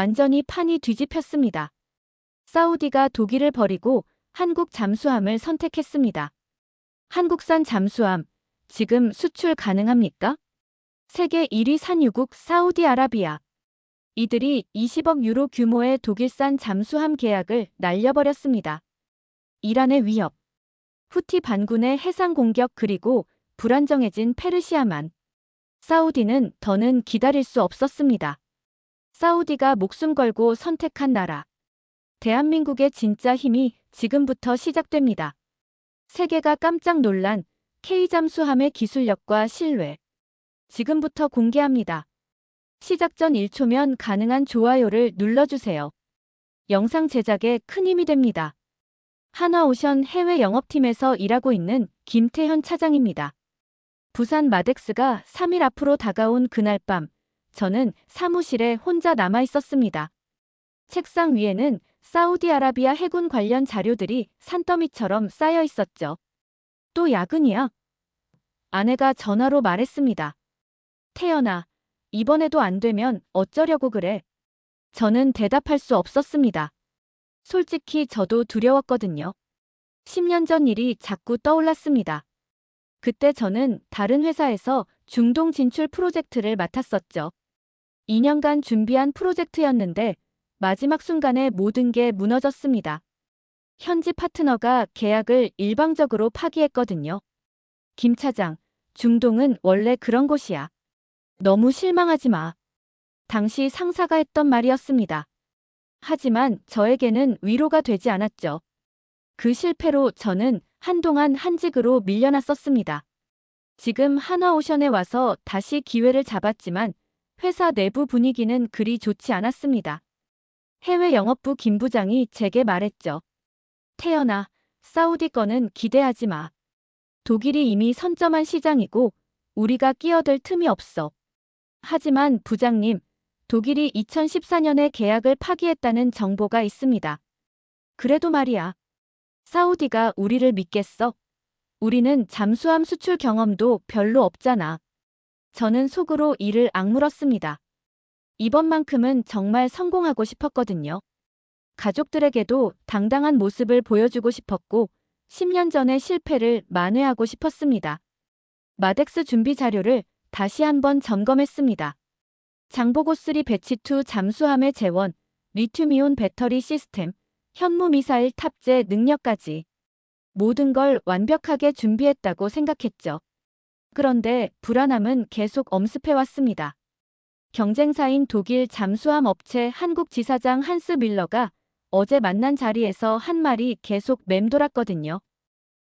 완전히 판이 뒤집혔습니다. 사우디가 독일을 버리고 한국 잠수함을 선택했습니다. 한국산 잠수함, 지금 수출 가능합니까? 세계 1위 산유국 사우디아라비아. 이들이 20억 유로 규모의 독일산 잠수함 계약을 날려버렸습니다. 이란의 위협, 후티 반군의 해상 공격 그리고 불안정해진 페르시아만. 사우디는 더는 기다릴 수 없었습니다. 사우디가 목숨 걸고 선택한 나라. 대한민국의 진짜 힘이 지금부터 시작됩니다. 세계가 깜짝 놀란 K잠수함의 기술력과 신뢰. 지금부터 공개합니다. 시작 전 1초면 가능한 좋아요를 눌러주세요. 영상 제작에 큰 힘이 됩니다. 한화오션 해외 영업팀에서 일하고 있는 김태현 차장입니다. 부산 마덱스가 3일 앞으로 다가온 그날 밤, 저는 사무실에 혼자 남아 있었습니다. 책상 위에는 사우디아라비아 해군 관련 자료들이 산더미처럼 쌓여 있었죠. 또 야근이야? 아내가 전화로 말했습니다. 태연아, 이번에도 안 되면 어쩌려고 그래? 저는 대답할 수 없었습니다. 솔직히 저도 두려웠거든요. 10년 전 일이 자꾸 떠올랐습니다. 그때 저는 다른 회사에서 중동 진출 프로젝트를 맡았었죠. 2년간 준비한 프로젝트였는데 마지막 순간에 모든 게 무너졌습니다. 현지 파트너가 계약을 일방적으로 파기했거든요. 김 차장, 중동은 원래 그런 곳이야. 너무 실망하지 마. 당시 상사가 했던 말이었습니다. 하지만 저에게는 위로가 되지 않았죠. 그 실패로 저는 한동안 한직으로 밀려났었습니다. 지금 한화오션에 와서 다시 기회를 잡았지만 회사 내부 분위기는 그리 좋지 않았습니다. 해외 영업부 김 부장이 제게 말했죠. 태연아, 사우디 거는 기대하지 마. 독일이 이미 선점한 시장이고 우리가 끼어들 틈이 없어. 하지만 부장님, 독일이 2014년에 계약을 파기했다는 정보가 있습니다. 그래도 말이야. 사우디가 우리를 믿겠어? 우리는 잠수함 수출 경험도 별로 없잖아. 저는 속으로 이를 악물었습니다. 이번만큼은 정말 성공하고 싶었거든요. 가족들에게도 당당한 모습을 보여주고 싶었고 10년 전의 실패를 만회하고 싶었습니다. 마덱스 준비 자료를 다시 한번 점검했습니다. 장보고3 배치2 잠수함의 재원, 리튬이온 배터리 시스템, 현무 미사일 탑재 능력까지 모든 걸 완벽하게 준비했다고 생각했죠. 그런데 불안함은 계속 엄습해왔습니다. 경쟁사인 독일 잠수함 업체 한국 지사장 한스 밀러가 어제 만난 자리에서 한 말이 계속 맴돌았거든요.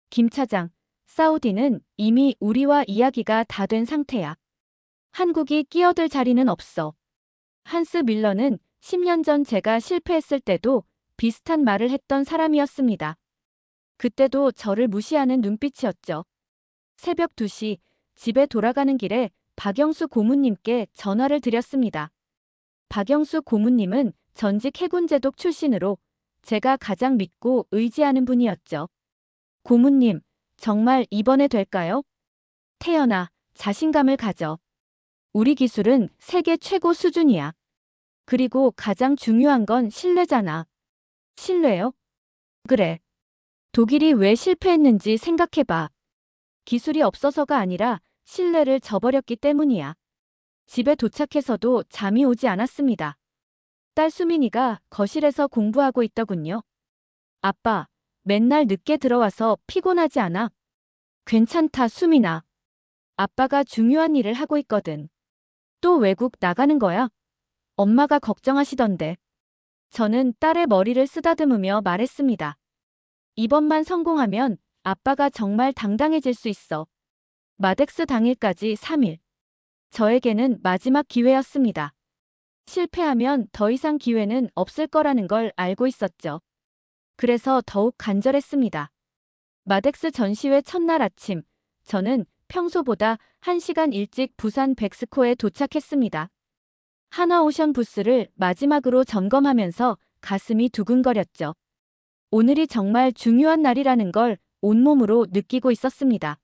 김 차장, 사우디는 이미 우리와 이야기가 다 된 상태야. 한국이 끼어들 자리는 없어. 한스 밀러는 10년 전 제가 실패했을 때도 비슷한 말을 했던 사람이었습니다. 그때도 저를 무시하는 눈빛이었죠. 새벽 2시 집에 돌아가는 길에 박영수 고문님께 전화를 드렸습니다. 박영수 고문님은 전직 해군제독 출신으로 제가 가장 믿고 의지하는 분이었죠. 고문님, 정말 이번에 될까요? 태연아, 자신감을 가져. 우리 기술은 세계 최고 수준이야. 그리고 가장 중요한 건 신뢰잖아. 신뢰요? 그래. 독일이 왜 실패했는지 생각해봐. 기술이 없어서가 아니라 신뢰를 저버렸기 때문이야. 집에 도착해서도 잠이 오지 않았습니다. 딸 수민이가 거실에서 공부하고 있더군요. 아빠, 맨날 늦게 들어와서 피곤하지 않아? 괜찮다, 수민아. 아빠가 중요한 일을 하고 있거든. 또 외국 나가는 거야? 엄마가 걱정하시던데. 저는 딸의 머리를 쓰다듬으며 말했습니다. 이번만 성공하면 아빠가 정말 당당해질 수 있어. 마덱스 당일까지 3일. 저에게는 마지막 기회였습니다. 실패하면 더 이상 기회는 없을 거라는 걸 알고 있었죠. 그래서 더욱 간절했습니다. 마덱스 전시회 첫날 아침, 저는 평소보다 1시간 일찍 부산 백스코에 도착했습니다. 한화오션 부스를 마지막으로 점검하면서 가슴이 두근거렸죠. 오늘이 정말 중요한 날이라는 걸 온몸으로 느끼고 있었습니다.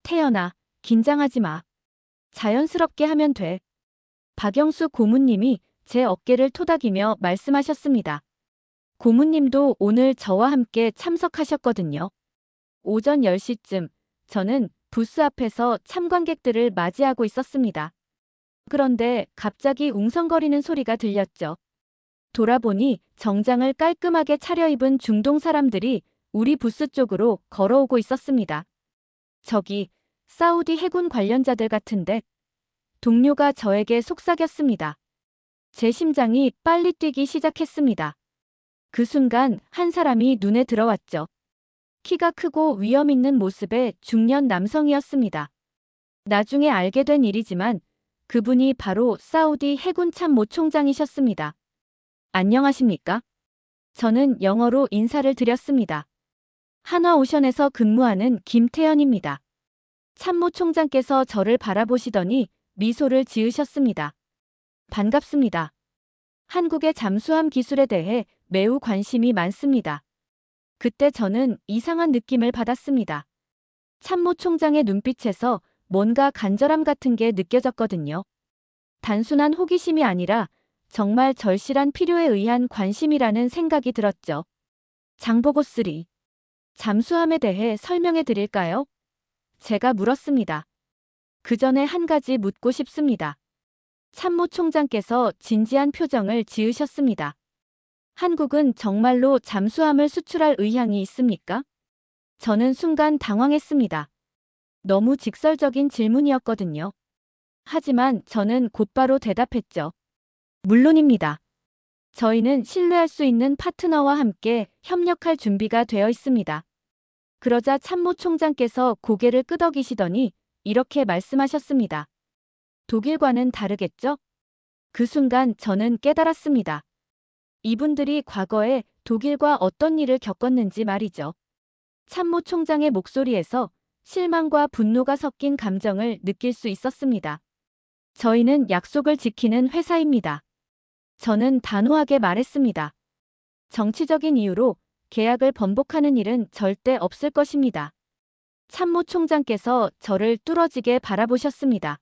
태연아, 긴장하지 마. 자연스럽게 하면 돼. 박영수 고문님이 제 어깨를 토닥이며 말씀하셨습니다. 고문님도 오늘 저와 함께 참석하셨거든요. 오전 10시쯤 저는 부스 앞에서 참관객들을 맞이하고 있었습니다. 그런데 갑자기 웅성거리는 소리가 들렸죠. 돌아보니 정장을 깔끔하게 차려입은 중동 사람들이 우리 부스 쪽으로 걸어오고 있었습니다. 저기 사우디 해군 관련자들 같은데. 동료가 저에게 속삭였습니다. 제 심장이 빨리 뛰기 시작했습니다. 그 순간 한 사람이 눈에 들어왔죠. 키가 크고 위험 있는 모습의 중년 남성이었습니다. 나중에 알게 된 일이지만 그분이 바로 사우디 해군 참모 총장이셨습니다. 안녕하십니까? 저는 영어로 인사를 드렸습니다. 한화오션에서 근무하는 김태현입니다. 참모 총장께서 저를 바라보시더니 미소를 지으셨습니다. 반갑습니다. 한국의 잠수함 기술에 대해 매우 관심이 많습니다. 그때 저는 이상한 느낌을 받았습니다. 참모 총장의 눈빛에서 뭔가 간절함 같은 게 느껴졌거든요. 단순한 호기심이 아니라 정말 절실한 필요에 의한 관심이라는 생각이 들었죠. 장보고 3. 잠수함에 대해 설명해 드릴까요? 제가 물었습니다. 그 전에 한 가지 묻고 싶습니다. 참모 총장께서 진지한 표정을 지으셨습니다. 한국은 정말로 잠수함을 수출할 의향이 있습니까? 저는 순간 당황했습니다. 너무 직설적인 질문이었거든요. 하지만 저는 곧바로 대답했죠. 물론입니다. 저희는 신뢰할 수 있는 파트너와 함께 협력할 준비가 되어 있습니다. 그러자 참모 총장께서 고개를 끄덕이시더니 이렇게 말씀하셨습니다. 독일과는 다르겠죠? 그 순간 저는 깨달았습니다. 이분들이 과거에 독일과 어떤 일을 겪었는지 말이죠. 참모 총장의 목소리에서 실망과 분노가 섞인 감정을 느낄 수 있었습니다. 저희는 약속을 지키는 회사입니다. 저는 단호하게 말했습니다. 정치적인 이유로 계약을 번복하는 일은 절대 없을 것입니다. 참모 총장께서 저를 뚫어지게 바라보셨습니다.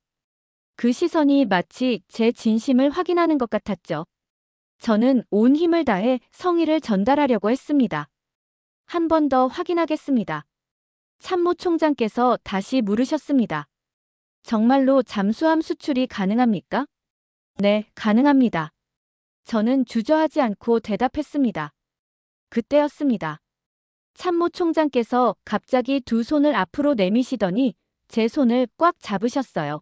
그 시선이 마치 제 진심을 확인하는 것 같았죠. 저는 온 힘을 다해 성의를 전달하려고 했습니다. 한 번 더 확인하겠습니다. 참모 총장께서 다시 물으셨습니다. 정말로 잠수함 수출이 가능합니까? 네, 가능합니다. 저는 주저하지 않고 대답했습니다. 그때였습니다. 참모 총장께서 갑자기 두 손을 앞으로 내미시더니 제 손을 꽉 잡으셨어요.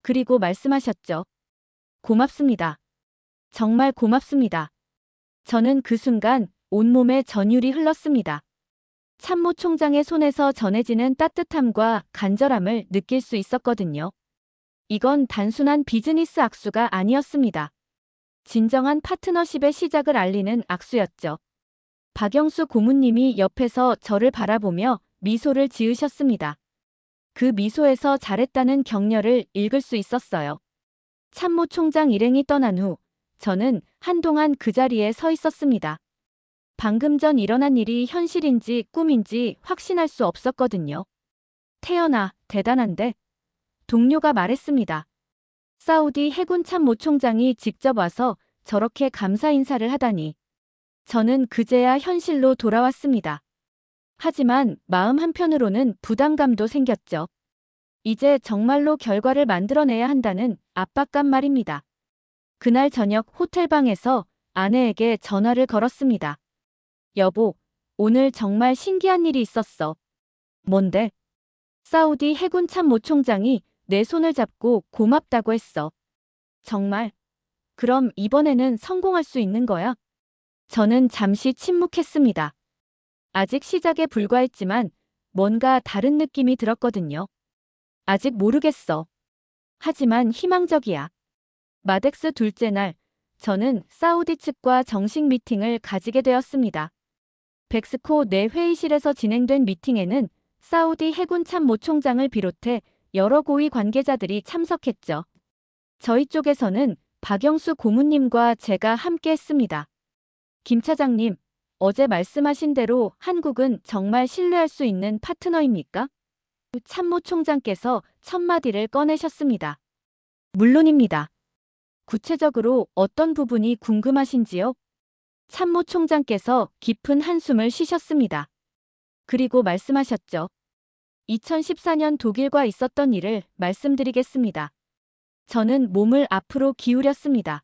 그리고 말씀하셨죠. 고맙습니다. 정말 고맙습니다. 저는 그 순간 온몸에 전율이 흘렀습니다. 참모 총장의 손에서 전해지는 따뜻함과 간절함을 느낄 수 있었거든요. 이건 단순한 비즈니스 악수가 아니었습니다. 진정한 파트너십의 시작을 알리는 악수였죠. 박영수 고문님이 옆에서 저를 바라보며 미소를 지으셨습니다. 그 미소에서 잘했다는 격려를 읽을 수 있었어요. 참모 총장 일행이 떠난 후 저는 한동안 그 자리에 서 있었습니다. 방금 전 일어난 일이 현실인지 꿈인지 확신할 수 없었거든요. 태연아, 대단한데? 동료가 말했습니다. 사우디 해군 참모 총장이 직접 와서 저렇게 감사 인사를 하다니. 저는 그제야 현실로 돌아왔습니다. 하지만 마음 한편으로는 부담감도 생겼죠. 이제 정말로 결과를 만들어내야 한다는 압박감 말입니다. 그날 저녁 호텔방에서 아내에게 전화를 걸었습니다. 여보, 오늘 정말 신기한 일이 있었어. 뭔데? 사우디 해군 참모 총장이 내 손을 잡고 고맙다고 했어. 정말? 그럼 이번에는 성공할 수 있는 거야? 저는 잠시 침묵했습니다. 아직 시작에 불과했지만 뭔가 다른 느낌이 들었거든요. 아직 모르겠어. 하지만 희망적이야. 마덱스 둘째 날, 저는 사우디 측과 정식 미팅을 가지게 되었습니다. 백스코 내 회의실에서 진행된 미팅에는 사우디 해군 참모 총장을 비롯해 여러 고위 관계자들이 참석했죠. 저희 쪽에서는 박영수 고문님과 제가 함께 했습니다. 김 차장님, 어제 말씀하신 대로 한국은 정말 신뢰할 수 있는 파트너입니까? 참모 총장께서 첫 마디를 꺼내셨습니다. 물론입니다. 구체적으로 어떤 부분이 궁금하신지요? 참모총장께서 깊은 한숨을 쉬셨습니다. 그리고 말씀하셨죠. 2014년 독일과 있었던 일을 말씀드리겠습니다. 저는 몸을 앞으로 기울였습니다.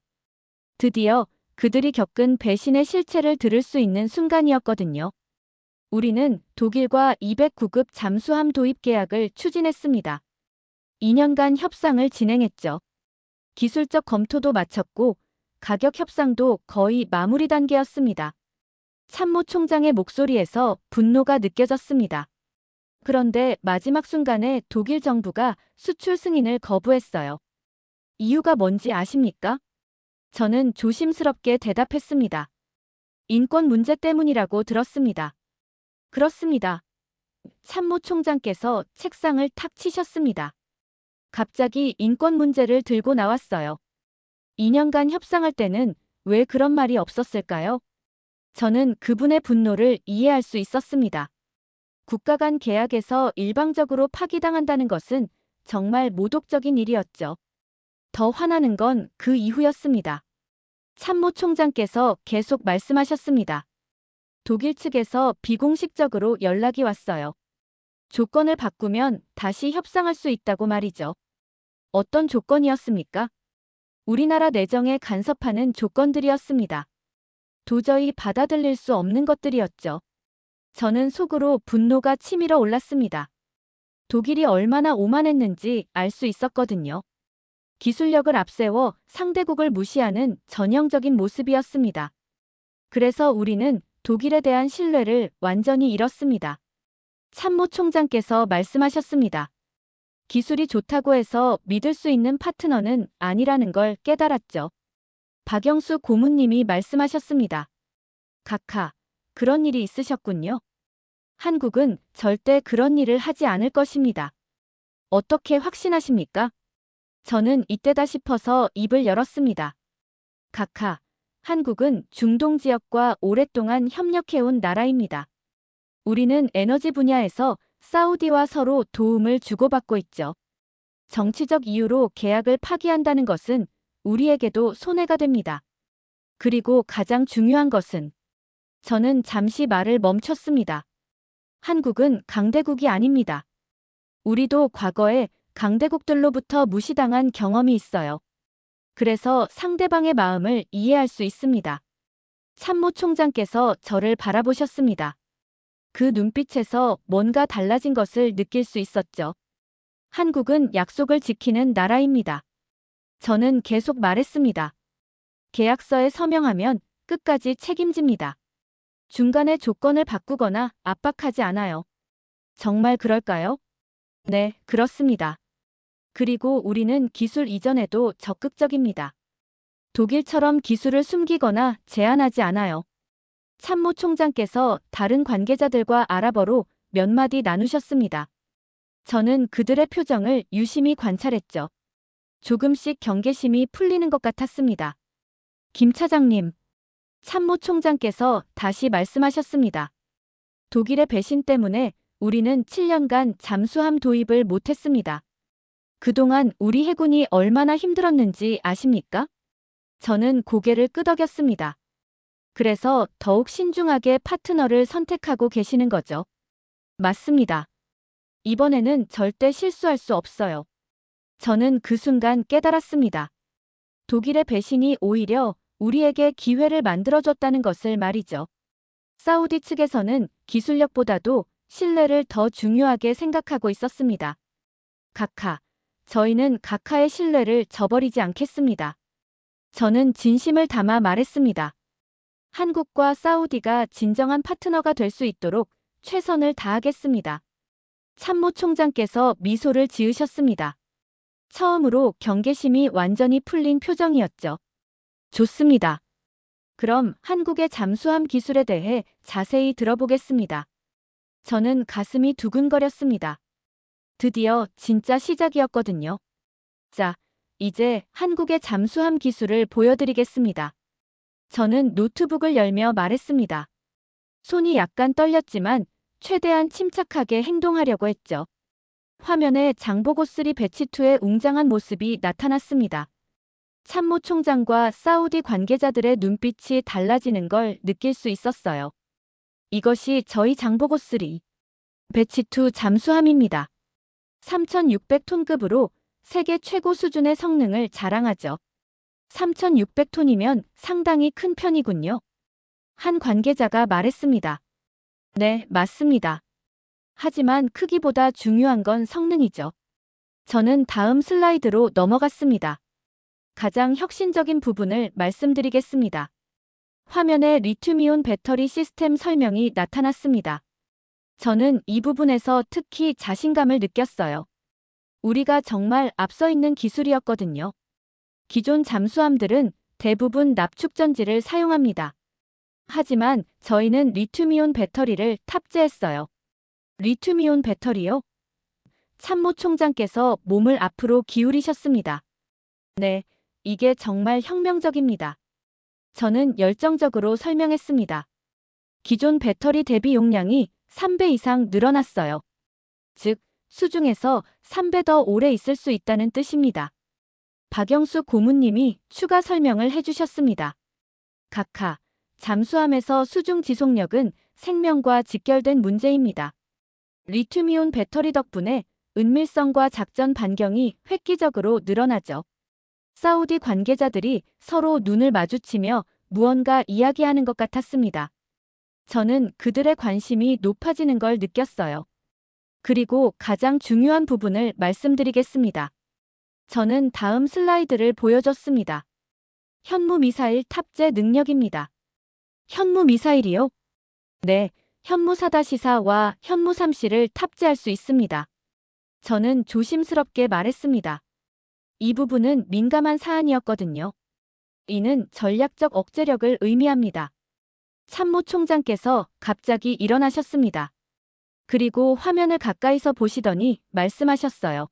드디어 그들이 겪은 배신의 실체를 들을 수 있는 순간이었거든요. 우리는 독일과 209급 잠수함 도입 계약을 추진했습니다. 2년간 협상을 진행했죠. 기술적 검토도 마쳤고 가격 협상도 거의 마무리 단계였습니다. 참모총장의 목소리에서 분노가 느껴졌습니다. 그런데 마지막 순간에 독일 정부가 수출 승인을 거부했어요. 이유가 뭔지 아십니까? 저는 조심스럽게 대답했습니다. 인권 문제 때문이라고 들었습니다. 그렇습니다. 참모총장께서 책상을 탁 치셨습니다. 갑자기 인권 문제를 들고 나왔어요. 2년간 협상할 때는 왜 그런 말이 없었을까요? 저는 그분의 분노를 이해할 수 있었습니다. 국가 간 계약에서 일방적으로 파기당한다는 것은 정말 모독적인 일이었죠. 더 화나는 건 그 이후였습니다. 참모총장께서 계속 말씀하셨습니다. 독일 측에서 비공식적으로 연락이 왔어요. 조건을 바꾸면 다시 협상할 수 있다고 말이죠. 어떤 조건이었습니까? 우리나라 내정에 간섭하는 조건들이었습니다. 도저히 받아들일 수 없는 것들이었죠. 저는 속으로 분노가 치밀어 올랐습니다. 독일이 얼마나 오만했는지 알 수 있었거든요. 기술력을 앞세워 상대국을 무시하는 전형적인 모습이었습니다. 그래서 우리는 독일에 대한 신뢰를 완전히 잃었습니다. 참모총장께서 말씀하셨습니다. 기술이 좋다고 해서 믿을 수 있는 파트너는 아니라는 걸 깨달았죠. 박영수 고문님이 말씀하셨습니다. 각하, 그런 일이 있으셨군요. 한국은 절대 그런 일을 하지 않을 것입니다. 어떻게 확신하십니까? 저는 이때다 싶어서 입을 열었습니다. 각하, 한국은 중동 지역과 오랫동안 협력해온 나라입니다. 우리는 에너지 분야에서 사우디와 서로 도움을 주고받고 있죠. 정치적 이유로 계약을 파기한다는 것은 우리에게도 손해가 됩니다. 그리고 가장 중요한 것은 저는 잠시 말을 멈췄습니다. 한국은 강대국이 아닙니다. 우리도 과거에 강대국들로부터 무시당한 경험이 있어요. 그래서 상대방의 마음을 이해할 수 있습니다. 참모총장께서 저를 바라보셨습니다. 그 눈빛에서 뭔가 달라진 것을 느낄 수 있었죠. 한국은 약속을 지키는 나라입니다. 저는 계속 말했습니다. 계약서에 서명하면 끝까지 책임집니다. 중간에 조건을 바꾸거나 압박하지 않아요. 정말 그럴까요? 네, 그렇습니다. 그리고 우리는 기술 이전에도 적극적입니다. 독일처럼 기술을 숨기거나 제한하지 않아요. 참모총장께서 다른 관계자들과 아랍어로 몇 마디 나누셨습니다. 저는 그들의 표정을 유심히 관찰했죠. 조금씩 경계심이 풀리는 것 같았습니다. 김 차장님, 참모총장께서 다시 말씀하셨습니다. 독일의 배신 때문에 우리는 7년간 잠수함 도입을 못했습니다. 그동안 우리 해군이 얼마나 힘들었는지 아십니까? 저는 고개를 끄덕였습니다. 그래서 더욱 신중하게 파트너를 선택하고 계시는 거죠. 맞습니다. 이번에는 절대 실수할 수 없어요. 저는 그 순간 깨달았습니다. 독일의 배신이 오히려 우리에게 기회를 만들어줬다는 것을 말이죠. 사우디 측에서는 기술력보다도 신뢰를 더 중요하게 생각하고 있었습니다. 각하, 저희는 각하의 신뢰를 저버리지 않겠습니다. 저는 진심을 담아 말했습니다. 한국과 사우디가 진정한 파트너가 될 수 있도록 최선을 다하겠습니다. 참모총장께서 미소를 지으셨습니다. 처음으로 경계심이 완전히 풀린 표정이었죠. 좋습니다. 그럼 한국의 잠수함 기술에 대해 자세히 들어보겠습니다. 저는 가슴이 두근거렸습니다. 드디어 진짜 시작이었거든요. 자, 이제 한국의 잠수함 기술을 보여드리겠습니다. 저는 노트북을 열며 말했습니다. 손이 약간 떨렸지만 최대한 침착하게 행동하려고 했죠. 화면에 장보고 3 배치2의 웅장한 모습이 나타났습니다. 참모총장과 사우디 관계자들의 눈빛이 달라지는 걸 느낄 수 있었어요. 이것이 저희 장보고3 배치2 잠수함입니다. 3,600톤급으로 세계 최고 수준의 성능을 자랑하죠. 3,600톤이면 상당히 큰 편이군요. 한 관계자가 말했습니다. 네, 맞습니다. 하지만 크기보다 중요한 건 성능이죠. 저는 다음 슬라이드로 넘어갔습니다. 가장 혁신적인 부분을 말씀드리겠습니다. 화면에 리튬이온 배터리 시스템 설명이 나타났습니다. 저는 이 부분에서 특히 자신감을 느꼈어요. 우리가 정말 앞서 있는 기술이었거든요. 기존 잠수함들은 대부분 납축전지를 사용합니다. 하지만 저희는 리튬이온 배터리를 탑재했어요. 리튬이온 배터리요? 참모총장께서 몸을 앞으로 기울이셨습니다. 네, 이게 정말 혁명적입니다. 저는 열정적으로 설명했습니다. 기존 배터리 대비 용량이 3배 이상 늘어났어요. 즉, 수중에서 3배 더 오래 있을 수 있다는 뜻입니다. 박영수 고문님이 추가 설명을 해주셨습니다. 각하, 잠수함에서 수중 지속력은 생명과 직결된 문제입니다. 리튬이온 배터리 덕분에 은밀성과 작전 반경이 획기적으로 늘어나죠. 사우디 관계자들이 서로 눈을 마주치며 무언가 이야기하는 것 같았습니다. 저는 그들의 관심이 높아지는 걸 느꼈어요. 그리고 가장 중요한 부분을 말씀드리겠습니다. 저는 다음 슬라이드를 보여줬습니다. 현무 미사일 탑재 능력입니다. 현무 미사일이요? 네, 현무 4-4와 현무 3C를 탑재할 수 있습니다. 저는 조심스럽게 말했습니다. 이 부분은 민감한 사안이었거든요. 이는 전략적 억제력을 의미합니다. 참모총장께서 갑자기 일어나셨습니다. 그리고 화면을 가까이서 보시더니 말씀하셨어요.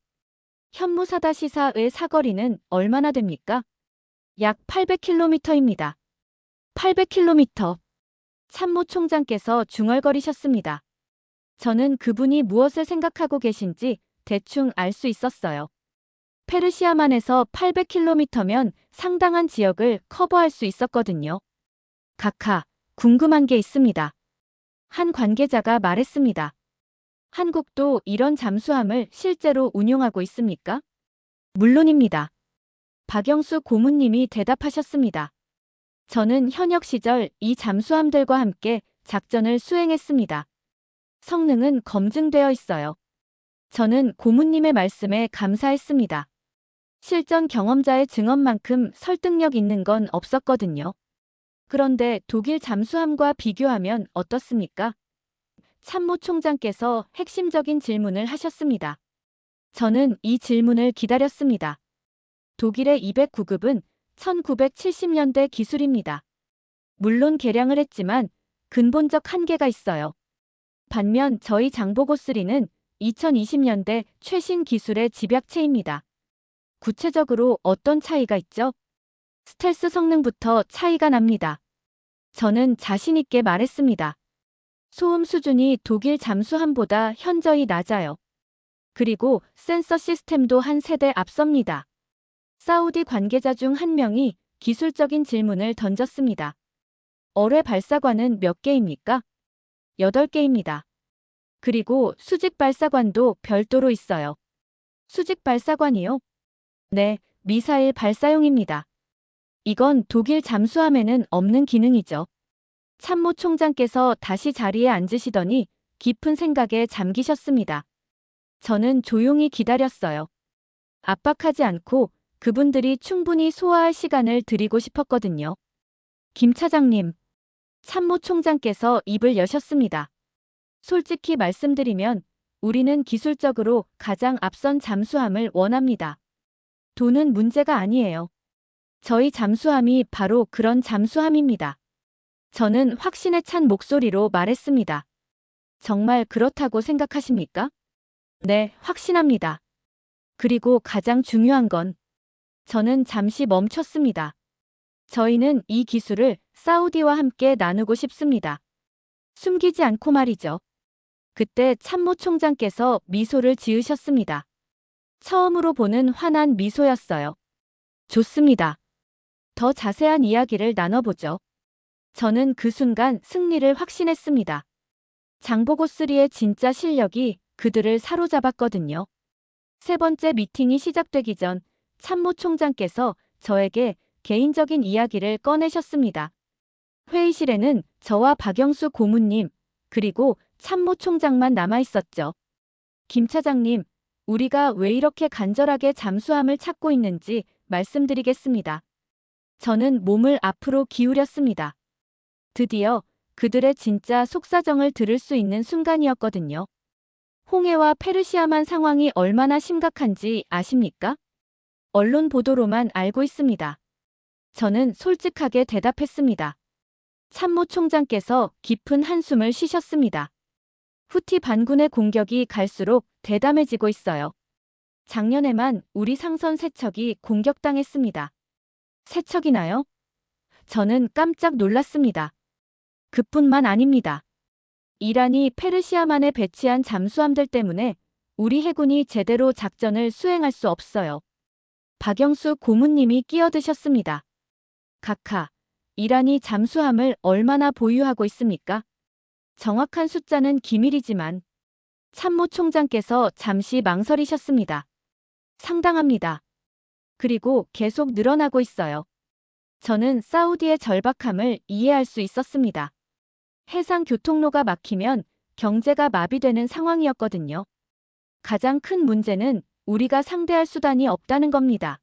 현무 4-4의 사거리는 얼마나 됩니까? 약 800km입니다. 800km. 참모총장께서 중얼거리셨습니다. 저는 그분이 무엇을 생각하고 계신지 대충 알 수 있었어요. 페르시아만에서 800km면 상당한 지역을 커버할 수 있었거든요. 각하, 궁금한 게 있습니다. 한 관계자가 말했습니다. 한국도 이런 잠수함을 실제로 운용하고 있습니까? 물론입니다. 박영수 고문님이 대답하셨습니다. 저는 현역 시절 이 잠수함들과 함께 작전을 수행했습니다. 성능은 검증되어 있어요. 저는 고문님의 말씀에 감사했습니다. 실전 경험자의 증언만큼 설득력 있는 건 없었거든요. 그런데 독일 잠수함과 비교하면 어떻습니까? 참모총장께서 핵심적인 질문을 하셨습니다. 저는 이 질문을 기다렸습니다. 독일의 209급은 1970년대 기술입니다. 물론 개량을 했지만 근본적 한계가 있어요. 반면 저희 장보고3는 2020년대 최신 기술의 집약체입니다. 구체적으로 어떤 차이가 있죠? 스텔스 성능부터 차이가 납니다. 저는 자신 있게 말했습니다. 소음 수준이 독일 잠수함보다 현저히 낮아요. 그리고 센서 시스템도 한 세대 앞섭니다. 사우디 관계자 중 한 명이 기술적인 질문을 던졌습니다. 어뢰 발사관은 몇 개입니까? 8개입니다. 그리고 수직 발사관도 별도로 있어요. 수직 발사관이요? 네, 미사일 발사용입니다. 이건 독일 잠수함에는 없는 기능이죠. 참모총장께서 다시 자리에 앉으시더니 깊은 생각에 잠기셨습니다. 저는 조용히 기다렸어요. 압박하지 않고 그분들이 충분히 소화할 시간을 드리고 싶었거든요. 김 차장님, 참모총장께서 입을 여셨습니다. 솔직히 말씀드리면 우리는 기술적으로 가장 앞선 잠수함을 원합니다. 돈은 문제가 아니에요. 저희 잠수함이 바로 그런 잠수함입니다. 저는 확신에 찬 목소리로 말했습니다. 정말 그렇다고 생각하십니까? 네, 확신합니다. 그리고 가장 중요한 건 저는 잠시 멈췄습니다. 저희는 이 기술을 사우디와 함께 나누고 싶습니다. 숨기지 않고 말이죠. 그때 참모총장께서 미소를 지으셨습니다. 처음으로 보는 환한 미소였어요. 좋습니다. 더 자세한 이야기를 나눠보죠. 저는 그 순간 승리를 확신했습니다. 장보고3의 진짜 실력이 그들을 사로잡았거든요. 세 번째 미팅이 시작되기 전 참모총장께서 저에게 개인적인 이야기를 꺼내셨습니다. 회의실에는 저와 박영수 고문님, 그리고 참모총장만 남아 있었죠. 김 차장님, 우리가 왜 이렇게 간절하게 잠수함을 찾고 있는지 말씀드리겠습니다. 저는 몸을 앞으로 기울였습니다. 드디어 그들의 진짜 속사정을 들을 수 있는 순간이었거든요. 홍해와 페르시아만 상황이 얼마나 심각한지 아십니까? 언론 보도로만 알고 있습니다. 저는 솔직하게 대답했습니다. 참모총장께서 깊은 한숨을 쉬셨습니다. 후티 반군의 공격이 갈수록 대담해지고 있어요. 작년에만 우리 상선 3척이 공격당했습니다. 3척이나요? 저는 깜짝 놀랐습니다. 그뿐만 아닙니다. 이란이 페르시아만에 배치한 잠수함들 때문에 우리 해군이 제대로 작전을 수행할 수 없어요. 박영수 고문님이 끼어드셨습니다. 각하, 이란이 잠수함을 얼마나 보유하고 있습니까? 정확한 숫자는 기밀이지만 참모총장께서 잠시 망설이셨습니다. 상당합니다. 그리고 계속 늘어나고 있어요. 저는 사우디의 절박함을 이해할 수 있었습니다. 해상 교통로가 막히면 경제가 마비되는 상황이었거든요. 가장 큰 문제는 우리가 상대할 수단이 없다는 겁니다.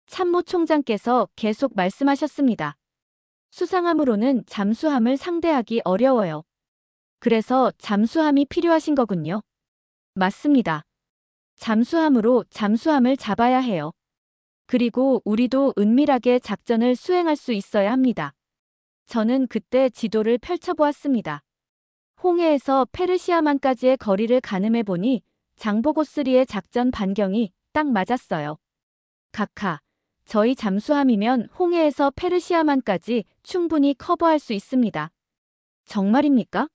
참모총장께서 계속 말씀하셨습니다. 수상함으로는 잠수함을 상대하기 어려워요. 그래서 잠수함이 필요하신 거군요. 맞습니다. 잠수함으로 잠수함을 잡아야 해요. 그리고 우리도 은밀하게 작전을 수행할 수 있어야 합니다. 저는 그때 지도를 펼쳐보았습니다. 홍해에서 페르시아만까지의 거리를 가늠해 보니 장보고3의 작전 반경이 딱 맞았어요. 각하, 저희 잠수함이면 홍해에서 페르시아만까지 충분히 커버할 수 있습니다. 정말입니까?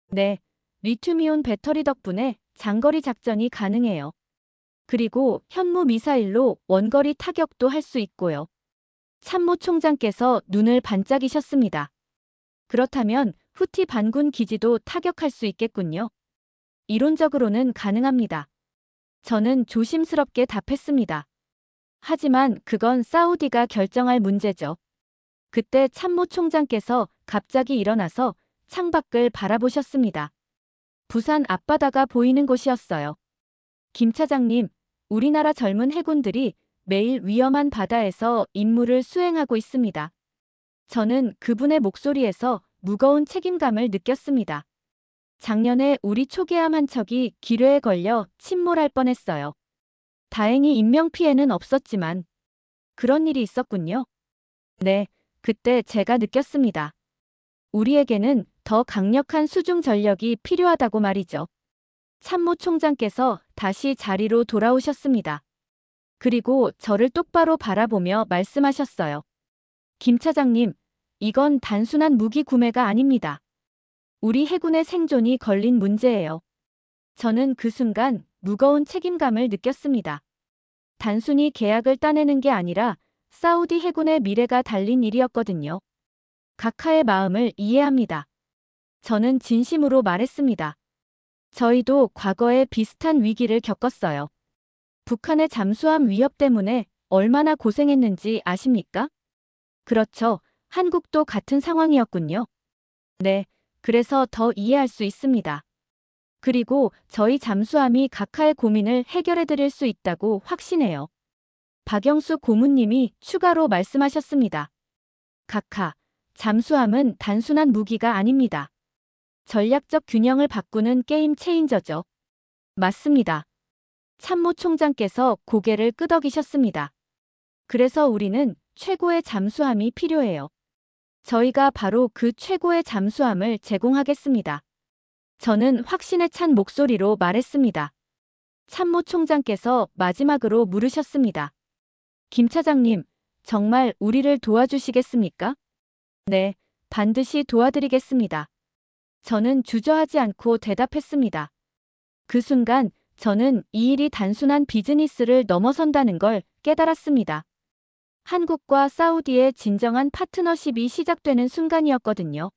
네, 리튬이온 배터리 덕분에 장거리 작전이 가능해요. 그리고 현무 미사일로 원거리 타격도 할 수 있고요. 참모총장께서 눈을 반짝이셨습니다. 그렇다면 후티 반군 기지도 타격할 수 있겠군요. 이론적으로는 가능합니다. 저는 조심스럽게 답했습니다. 하지만 그건 사우디가 결정할 문제죠. 그때 참모총장께서 갑자기 일어나서 창밖을 바라보셨습니다. 부산 앞바다가 보이는 곳이었어요. 김 차장님, 우리나라 젊은 해군들이 매일 위험한 바다에서 임무를 수행하고 있습니다. 저는 그분의 목소리에서 무거운 책임감을 느꼈습니다. 작년에 우리 초계함 한 척이 기뢰에 걸려 침몰할 뻔했어요. 다행히 인명피해는 없었지만 그런 일이 있었군요. 네, 그때 제가 느꼈습니다. 우리에게는 더 강력한 수중 전력이 필요하다고 말이죠. 참모총장께서 다시 자리로 돌아오셨습니다. 그리고 저를 똑바로 바라보며 말씀하셨어요. 김 차장님, 이건 단순한 무기 구매가 아닙니다. 우리 해군의 생존이 걸린 문제예요. 저는 그 순간 무거운 책임감을 느꼈습니다. 단순히 계약을 따내는 게 아니라 사우디 해군의 미래가 달린 일이었거든요. 각하의 마음을 이해합니다. 저는 진심으로 말했습니다. 저희도 과거에 비슷한 위기를 겪었어요. 북한의 잠수함 위협 때문에 얼마나 고생했는지 아십니까? 그렇죠. 한국도 같은 상황이었군요. 네, 그래서 더 이해할 수 있습니다. 그리고 저희 잠수함이 각하의 고민을 해결해 드릴 수 있다고 확신해요. 박영수 고문님이 추가로 말씀하셨습니다. 각하, 잠수함은 단순한 무기가 아닙니다. 전략적 균형을 바꾸는 게임 체인저죠. 맞습니다. 참모총장께서 고개를 끄덕이셨습니다. 그래서 우리는 최고의 잠수함이 필요해요. 저희가 바로 그 최고의 잠수함을 제공하겠습니다. 저는 확신에 찬 목소리로 말했습니다. 참모총장께서 마지막으로 물으셨습니다. 김 차장님, 정말 우리를 도와주시겠습니까? 네, 반드시 도와드리겠습니다. 저는 주저하지 않고 대답했습니다. 그 순간 저는 이 일이 단순한 비즈니스를 넘어선다는 걸 깨달았습니다. 한국과 사우디의 진정한 파트너십이 시작되는 순간이었거든요.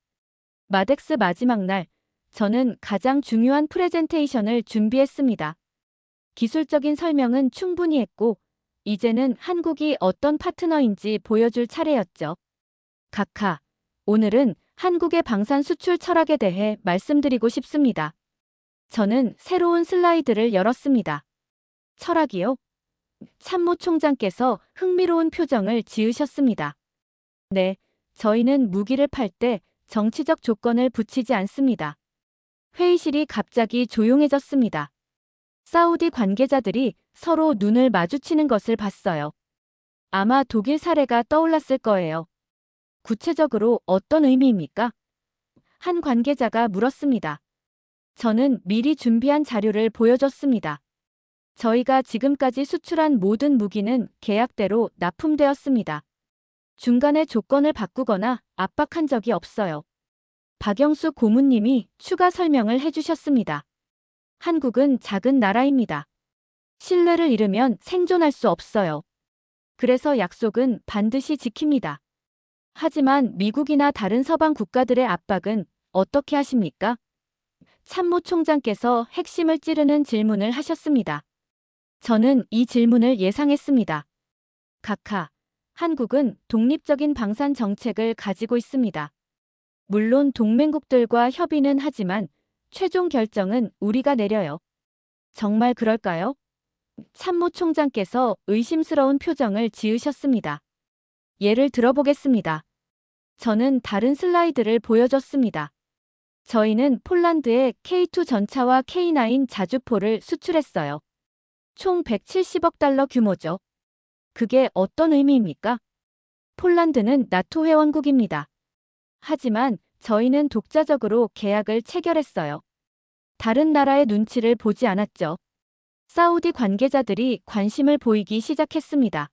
마덱스 마지막 날, 저는 가장 중요한 프레젠테이션을 준비했습니다. 기술적인 설명은 충분히 했고, 이제는 한국이 어떤 파트너인지 보여줄 차례였죠. 각하, 오늘은 한국의 방산 수출 철학에 대해 말씀드리고 싶습니다. 저는 새로운 슬라이드를 열었습니다. 철학이요? 참모총장께서 흥미로운 표정을 지으셨습니다. 네, 저희는 무기를 팔 때 정치적 조건을 붙이지 않습니다. 회의실이 갑자기 조용해졌습니다. 사우디 관계자들이 서로 눈을 마주치는 것을 봤어요. 아마 독일 사례가 떠올랐을 거예요. 구체적으로 어떤 의미입니까? 한 관계자가 물었습니다. 저는 미리 준비한 자료를 보여줬습니다. 저희가 지금까지 수출한 모든 무기는 계약대로 납품되었습니다. 중간에 조건을 바꾸거나 압박한 적이 없어요. 박영수 고문님이 추가 설명을 해주셨습니다. 한국은 작은 나라입니다. 신뢰를 잃으면 생존할 수 없어요. 그래서 약속은 반드시 지킵니다. 하지만 미국이나 다른 서방 국가들의 압박은 어떻게 하십니까? 참모총장께서 핵심을 찌르는 질문을 하셨습니다. 저는 이 질문을 예상했습니다. 각하, 한국은 독립적인 방산 정책을 가지고 있습니다. 물론 동맹국들과 협의는 하지만 최종 결정은 우리가 내려요. 정말 그럴까요? 참모총장께서 의심스러운 표정을 지으셨습니다. 예를 들어보겠습니다. 저는 다른 슬라이드를 보여줬습니다. 저희는 폴란드에 K2 전차와 K9 자주포를 수출했어요. 총 170억 달러 규모죠. 그게 어떤 의미입니까? 폴란드는 나토 회원국입니다. 하지만 저희는 독자적으로 계약을 체결했어요. 다른 나라의 눈치를 보지 않았죠. 사우디 관계자들이 관심을 보이기 시작했습니다.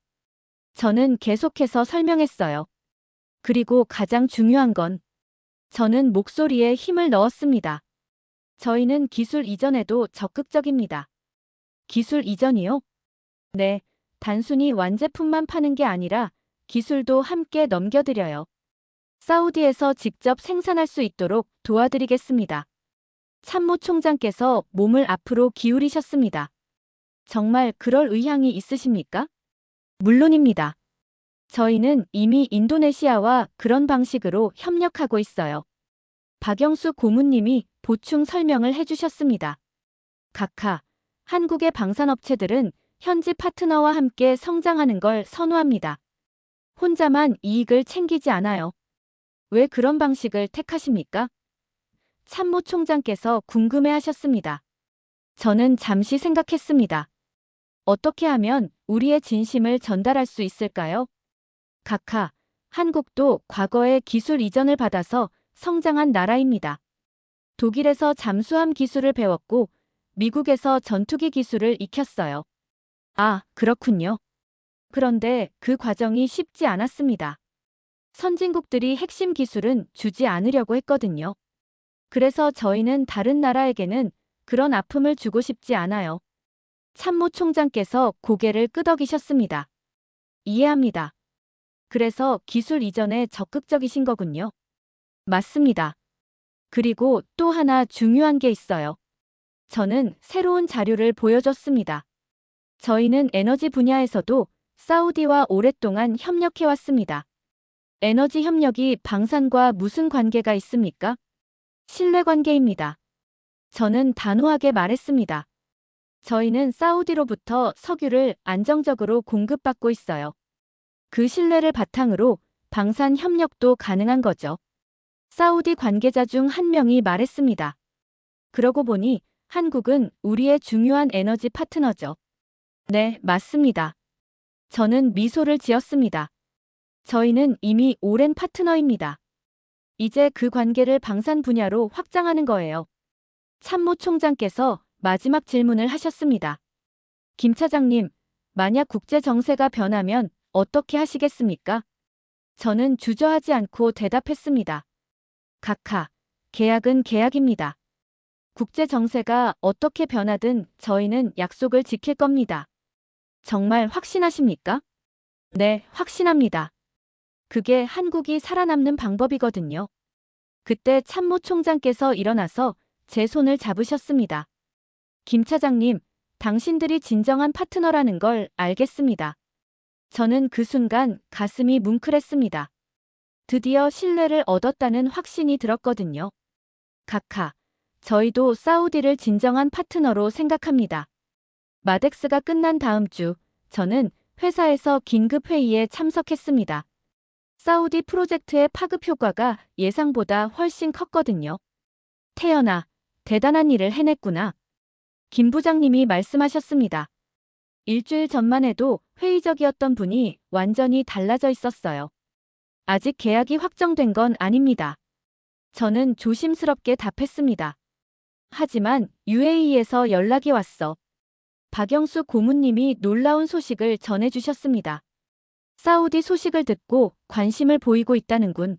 저는 계속해서 설명했어요. 그리고 가장 중요한 건 저는 목소리에 힘을 넣었습니다. 저희는 기술 이전에도 적극적입니다. 기술 이전이요? 네, 단순히 완제품만 파는 게 아니라 기술도 함께 넘겨드려요. 사우디에서 직접 생산할 수 있도록 도와드리겠습니다. 참모총장께서 몸을 앞으로 기울이셨습니다. 정말 그럴 의향이 있으십니까? 물론입니다. 저희는 이미 인도네시아와 그런 방식으로 협력하고 있어요. 박영수 고문님이 보충 설명을 해주셨습니다. 각하, 한국의 방산업체들은 현지 파트너와 함께 성장하는 걸 선호합니다. 혼자만 이익을 챙기지 않아요. 왜 그런 방식을 택하십니까? 참모총장께서 궁금해하셨습니다. 저는 잠시 생각했습니다. 어떻게 하면 우리의 진심을 전달할 수 있을까요? 각하, 한국도 과거에 기술 이전을 받아서 성장한 나라입니다. 독일에서 잠수함 기술을 배웠고 미국에서 전투기 기술을 익혔어요. 아, 그렇군요. 그런데 그 과정이 쉽지 않았습니다. 선진국들이 핵심 기술은 주지 않으려고 했거든요. 그래서 저희는 다른 나라에게는 그런 아픔을 주고 싶지 않아요. 참모총장께서 고개를 끄덕이셨습니다. 이해합니다. 그래서 기술 이전에 적극적이신 거군요. 맞습니다. 그리고 또 하나 중요한 게 있어요. 저는 새로운 자료를 보여줬습니다. 저희는 에너지 분야에서도 사우디와 오랫동안 협력해왔습니다. 에너지 협력이 방산과 무슨 관계가 있습니까? 신뢰관계입니다. 저는 단호하게 말했습니다. 저희는 사우디로부터 석유를 안정적으로 공급받고 있어요. 그 신뢰를 바탕으로 방산 협력도 가능한 거죠. 사우디 관계자 중 한 명이 말했습니다. 그러고 보니 한국은 우리의 중요한 에너지 파트너죠. 네, 맞습니다. 저는 미소를 지었습니다. 저희는 이미 오랜 파트너입니다. 이제 그 관계를 방산 분야로 확장하는 거예요. 참모총장께서 마지막 질문을 하셨습니다. 김 차장님, 만약 국제 정세가 변하면 어떻게 하시겠습니까? 저는 주저하지 않고 대답했습니다. 각하, 계약은 계약입니다. 국제 정세가 어떻게 변하든 저희는 약속을 지킬 겁니다. 정말 확신하십니까? 네, 확신합니다. 그게 한국이 살아남는 방법이거든요. 그때 참모총장께서 일어나서 제 손을 잡으셨습니다. 김 차장님, 당신들이 진정한 파트너라는 걸 알겠습니다. 저는 그 순간 가슴이 뭉클했습니다. 드디어 신뢰를 얻었다는 확신이 들었거든요. 각하, 저희도 사우디를 진정한 파트너로 생각합니다. 마덱스가 끝난 다음 주, 저는 회사에서 긴급 회의에 참석했습니다. 사우디 프로젝트의 파급 효과가 예상보다 훨씬 컸거든요. 태연아, 대단한 일을 해냈구나. 김 부장님이 말씀하셨습니다. 일주일 전만 해도 회의적이었던 분이 완전히 달라져 있었어요. 아직 계약이 확정된 건 아닙니다. 저는 조심스럽게 답했습니다. 하지만 UAE에서 연락이 왔어. 박영수 고문님이 놀라운 소식을 전해주셨습니다. 사우디 소식을 듣고 관심을 보이고 있다는군.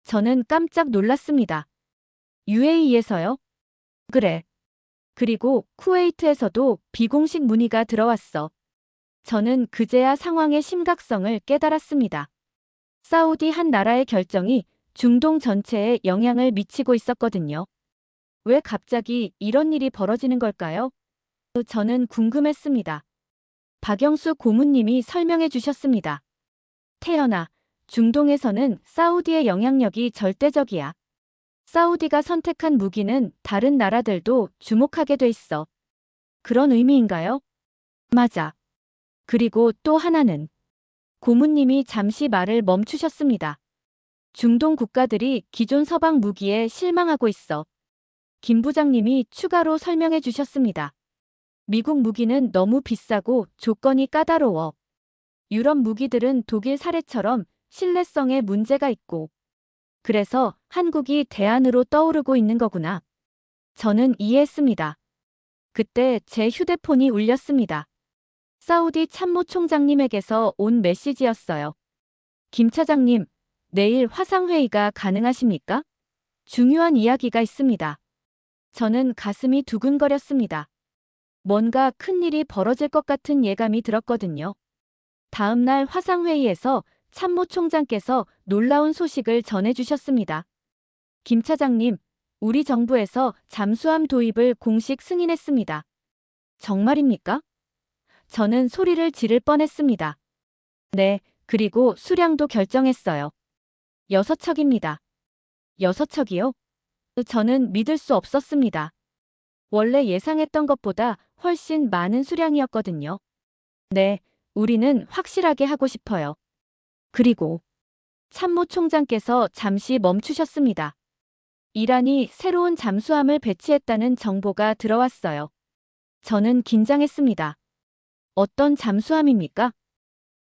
저는 깜짝 놀랐습니다. UAE에서요? 그래. 그리고 쿠웨이트에서도 비공식 문의가 들어왔어. 저는 그제야 상황의 심각성을 깨달았습니다. 사우디 한 나라의 결정이 중동 전체에 영향을 미치고 있었거든요. 왜 갑자기 이런 일이 벌어지는 걸까요? 저는 궁금했습니다. 박영수 고문님이 설명해 주셨습니다. 태연아, 중동에서는 사우디의 영향력이 절대적이야. 사우디가 선택한 무기는 다른 나라들도 주목하게 돼 있어. 그런 의미인가요? 맞아. 그리고 또 하나는 고문님이 잠시 말을 멈추셨습니다. 중동 국가들이 기존 서방 무기에 실망하고 있어. 김 부장님이 추가로 설명해 주셨습니다. 미국 무기는 너무 비싸고 조건이 까다로워. 유럽 무기들은 독일 사례처럼 신뢰성에 문제가 있고. 그래서 한국이 대안으로 떠오르고 있는 거구나. 저는 이해했습니다. 그때 제 휴대폰이 울렸습니다. 사우디 참모총장님에게서 온 메시지였어요. 김 차장님, 내일 화상회의가 가능하십니까? 중요한 이야기가 있습니다. 저는 가슴이 두근거렸습니다. 뭔가 큰일이 벌어질 것 같은 예감이 들었거든요. 다음 날 화상회의에서 참모총장께서 놀라운 소식을 전해주셨습니다. 김 차장님, 우리 정부에서 잠수함 도입을 공식 승인했습니다. 정말입니까? 저는 소리를 지를 뻔했습니다. 네, 그리고 수량도 결정했어요. 6척입니다. 6척이요? 저는 믿을 수 없었습니다. 원래 예상했던 것보다 훨씬 많은 수량이었거든요. 네, 우리는 확실하게 하고 싶어요. 그리고 참모총장께서 잠시 멈추셨습니다. 이란이 새로운 잠수함을 배치했다는 정보가 들어왔어요. 저는 긴장했습니다. 어떤 잠수함입니까?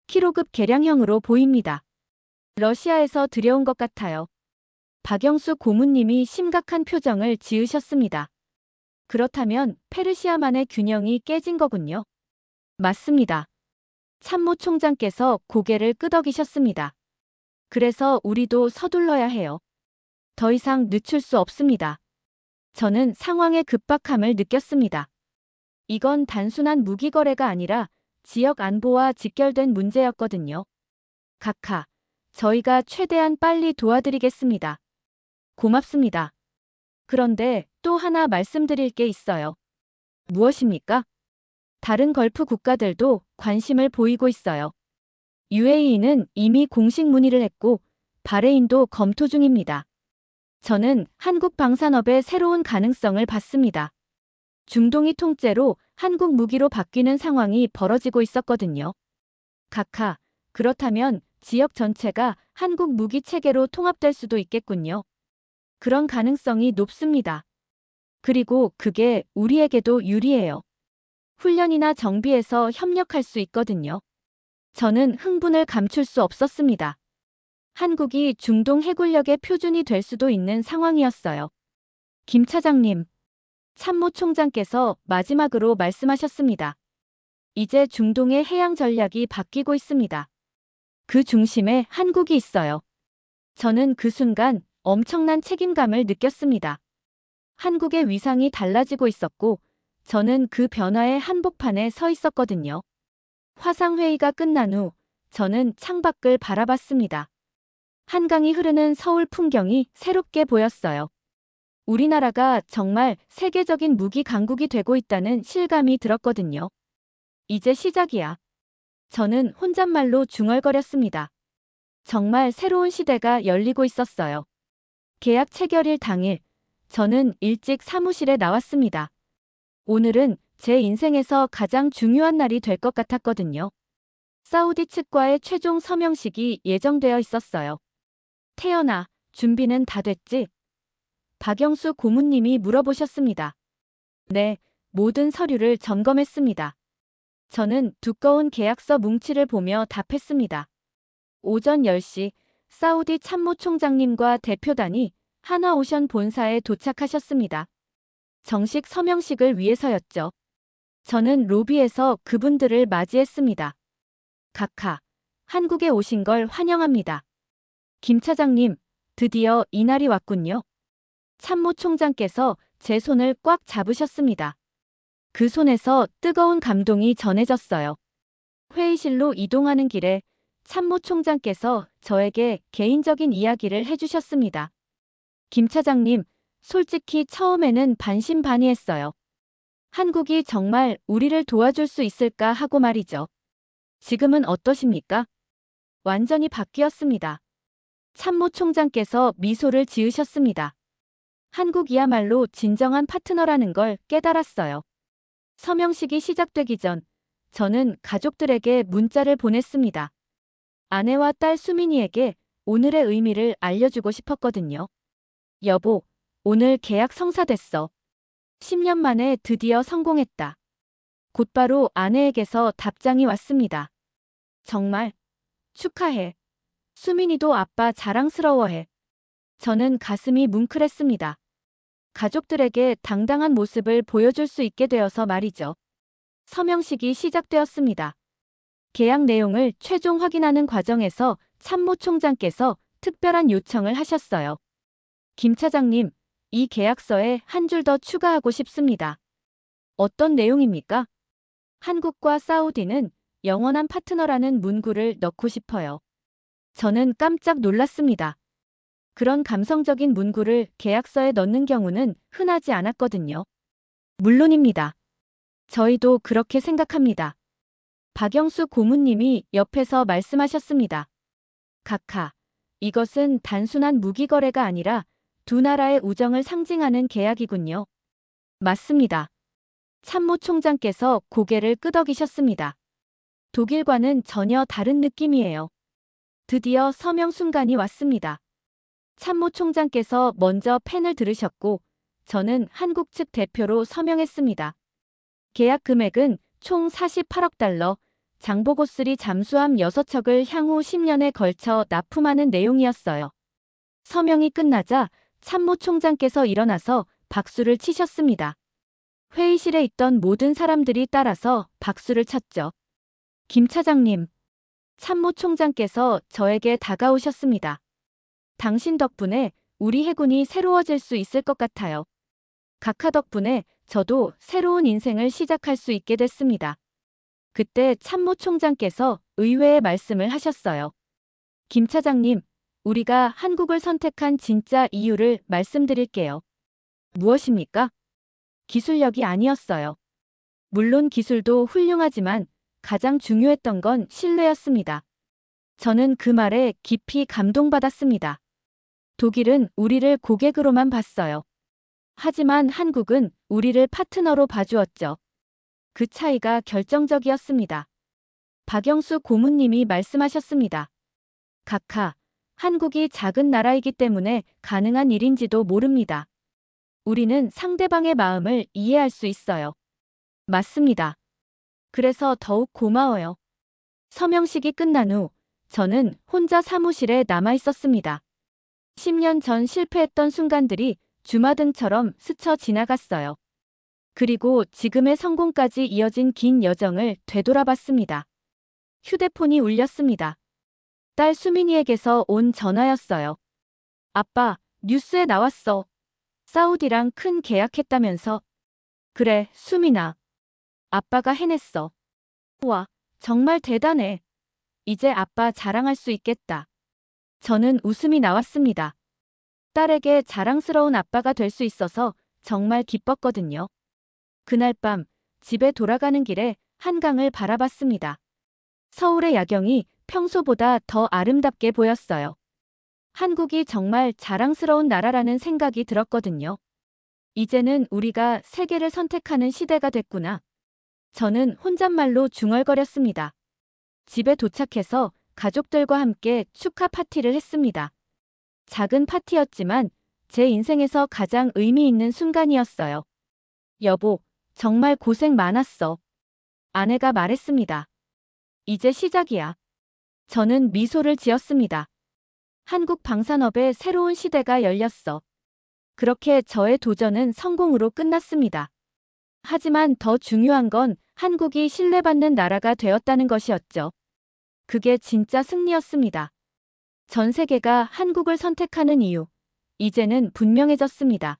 키로급 개량형으로 보입니다. 러시아에서 들여온 것 같아요. 박영수 고문님이 심각한 표정을 지으셨습니다. 그렇다면 페르시아만의 균형이 깨진 거군요. 맞습니다. 참모총장께서 고개를 끄덕이셨습니다. 그래서 우리도 서둘러야 해요. 더 이상 늦출 수 없습니다. 저는 상황의 급박함을 느꼈습니다. 이건 단순한 무기 거래가 아니라 지역 안보와 직결된 문제였거든요. 각하, 저희가 최대한 빨리 도와드리겠습니다. 고맙습니다. 그런데 또 하나 말씀드릴 게 있어요. 무엇입니까? 다른 걸프 국가들도 관심을 보이고 있어요. UAE는 이미 공식 문의를 했고 바레인도 검토 중입니다. 저는 한국 방산업의 새로운 가능성을 봤습니다. 중동이 통째로 한국 무기로 바뀌는 상황이 벌어지고 있었거든요. 각하, 그렇다면 지역 전체가 한국 무기 체계로 통합될 수도 있겠군요. 그런 가능성이 높습니다. 그리고 그게 우리에게도 유리해요. 훈련이나 정비에서 협력할 수 있거든요. 저는 흥분을 감출 수 없었습니다. 한국이 중동 해군력의 표준이 될 수도 있는 상황이었어요. 김 차장님, 참모총장께서 마지막으로 말씀하셨습니다. 이제 중동의 해양 전략이 바뀌고 있습니다. 그 중심에 한국이 있어요. 저는 그 순간 엄청난 책임감을 느꼈습니다. 한국의 위상이 달라지고 있었고, 저는 그 변화의 한복판에 서 있었거든요. 화상회의가 끝난 후, 저는 창밖을 바라봤습니다. 한강이 흐르는 서울 풍경이 새롭게 보였어요. 우리나라가 정말 세계적인 무기 강국이 되고 있다는 실감이 들었거든요. 이제 시작이야. 저는 혼잣말로 중얼거렸습니다. 정말 새로운 시대가 열리고 있었어요. 계약 체결일 당일, 저는 일찍 사무실에 나왔습니다. 오늘은 제 인생에서 가장 중요한 날이 될 것 같았거든요. 사우디 측과의 최종 서명식이 예정되어 있었어요. 태연아, 준비는 다 됐지? 박영수 고문님이 물어보셨습니다. 네, 모든 서류를 점검했습니다. 저는 두꺼운 계약서 뭉치를 보며 답했습니다. 오전 10시 사우디 참모총장님과 대표단이 하나오션 본사에 도착하셨습니다. 정식 서명식을 위해서였죠. 저는 로비에서 그분들을 맞이했습니다. 각하, 한국에 오신 걸 환영합니다. 김 차장님, 드디어 이날이 왔군요. 참모총장께서 제 손을 꽉 잡으셨습니다. 그 손에서 뜨거운 감동이 전해졌어요. 회의실로 이동하는 길에 참모총장께서 저에게 개인적인 이야기를 해주셨습니다. 김 차장님, 솔직히 처음에는 반신반의했어요. 한국이 정말 우리를 도와줄 수 있을까 하고 말이죠. 지금은 어떠십니까? 완전히 바뀌었습니다. 참모총장께서 미소를 지으셨습니다. 한국이야말로 진정한 파트너라는 걸 깨달았어요. 서명식이 시작되기 전 저는 가족들에게 문자를 보냈습니다. 아내와 딸 수민이에게 오늘의 의미를 알려주고 싶었거든요. 여보, 오늘 계약 성사됐어. 10년 만에 드디어 성공했다. 곧바로 아내에게서 답장이 왔습니다. 정말 축하해. 수민이도 아빠 자랑스러워해. 저는 가슴이 뭉클했습니다. 가족들에게 당당한 모습을 보여줄 수 있게 되어서 말이죠. 서명식이 시작되었습니다. 계약 내용을 최종 확인하는 과정에서 참모총장께서 특별한 요청을 하셨어요. 김 차장님, 이 계약서에 한 줄 더 추가하고 싶습니다. 어떤 내용입니까? 한국과 사우디는 영원한 파트너라는 문구를 넣고 싶어요. 저는 깜짝 놀랐습니다. 그런 감성적인 문구를 계약서에 넣는 경우는 흔하지 않았거든요. 물론입니다. 저희도 그렇게 생각합니다. 박영수 고문님이 옆에서 말씀하셨습니다. 각하, 이것은 단순한 무기 거래가 아니라 두 나라의 우정을 상징하는 계약이군요. 맞습니다. 참모총장께서 고개를 끄덕이셨습니다. 독일과는 전혀 다른 느낌이에요. 드디어 서명 순간이 왔습니다. 참모총장께서 먼저 펜을 들으셨고 저는 한국 측 대표로 서명했습니다. 계약 금액은 총 48억 달러, 장보고3 잠수함 6척을 향후 10년에 걸쳐 납품하는 내용이었어요. 서명이 끝나자 참모총장께서 일어나서 박수를 치셨습니다. 회의실에 있던 모든 사람들이 따라서 박수를 쳤죠. 김 차장님, 참모총장께서 저에게 다가오셨습니다. 당신 덕분에 우리 해군이 새로워질 수 있을 것 같아요. 각하 덕분에 저도 새로운 인생을 시작할 수 있게 됐습니다. 그때 참모총장께서 의외의 말씀을 하셨어요. 김 차장님, 우리가 한국을 선택한 진짜 이유를 말씀드릴게요. 무엇입니까? 기술력이 아니었어요. 물론 기술도 훌륭하지만 가장 중요했던 건 신뢰였습니다. 저는 그 말에 깊이 감동받았습니다. 독일은 우리를 고객으로만 봤어요. 하지만 한국은 우리를 파트너로 봐주었죠. 그 차이가 결정적이었습니다. 박영수 고문님이 말씀하셨습니다. 각하, 한국이 작은 나라이기 때문에 가능한 일인지도 모릅니다. 우리는 상대방의 마음을 이해할 수 있어요. 맞습니다. 그래서 더욱 고마워요. 서명식이 끝난 후 저는 혼자 사무실에 남아 있었습니다. 10년 전 실패했던 순간들이 주마등처럼 스쳐 지나갔어요. 그리고 지금의 성공까지 이어진 긴 여정을 되돌아봤습니다. 휴대폰이 울렸습니다. 딸 수민이에게서 온 전화였어요. 아빠, 뉴스에 나왔어. 사우디랑 큰 계약했다면서. 그래, 수민아. 아빠가 해냈어. 와, 정말 대단해. 이제 아빠 자랑할 수 있겠다. 저는 웃음이 나왔습니다. 딸에게 자랑스러운 아빠가 될 수 있어서 정말 기뻤거든요. 그날 밤 집에 돌아가는 길에 한강을 바라봤습니다. 서울의 야경이 평소보다 더 아름답게 보였어요. 한국이 정말 자랑스러운 나라라는 생각이 들었거든요. 이제는 우리가 세계를 선택하는 시대가 됐구나. 저는 혼잣말로 중얼거렸습니다. 집에 도착해서 가족들과 함께 축하 파티를 했습니다. 작은 파티였지만 제 인생에서 가장 의미 있는 순간이었어요. 여보, 정말 고생 많았어. 아내가 말했습니다. 이제 시작이야. 저는 미소를 지었습니다. 한국 방산업의 새로운 시대가 열렸어. 그렇게 저의 도전은 성공으로 끝났습니다. 하지만 더 중요한 건 한국이 신뢰받는 나라가 되었다는 것이었죠. 그게 진짜 승리였습니다. 전 세계가 한국을 선택하는 이유, 이제는 분명해졌습니다.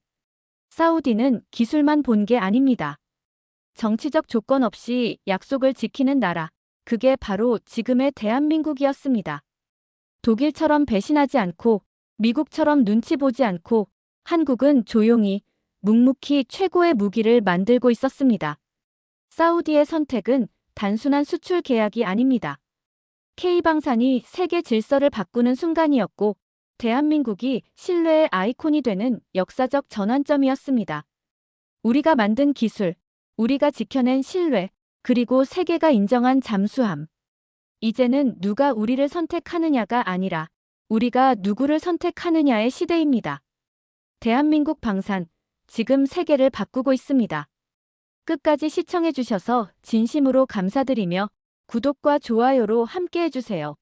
사우디는 기술만 본 게 아닙니다. 정치적 조건 없이 약속을 지키는 나라, 그게 바로 지금의 대한민국이었습니다. 독일처럼 배신하지 않고 미국처럼 눈치 보지 않고 한국은 조용히 묵묵히 최고의 무기를 만들고 있었습니다. 사우디의 선택은 단순한 수출 계약이 아닙니다. K방산이 세계 질서를 바꾸는 순간이었고 대한민국이 신뢰의 아이콘이 되는 역사적 전환점이었습니다. 우리가 만든 기술, 우리가 지켜낸 신뢰, 그리고 세계가 인정한 잠수함. 이제는 누가 우리를 선택하느냐가 아니라 우리가 누구를 선택하느냐의 시대입니다. 대한민국 방산, 지금 세계를 바꾸고 있습니다. 끝까지 시청해주셔서 진심으로 감사드리며 구독과 좋아요로 함께해주세요.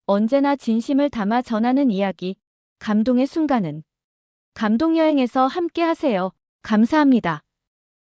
언제나 진심을 담아 전하는 이야기, 감동의 순간은 감동여행에서 함께하세요. 감사합니다.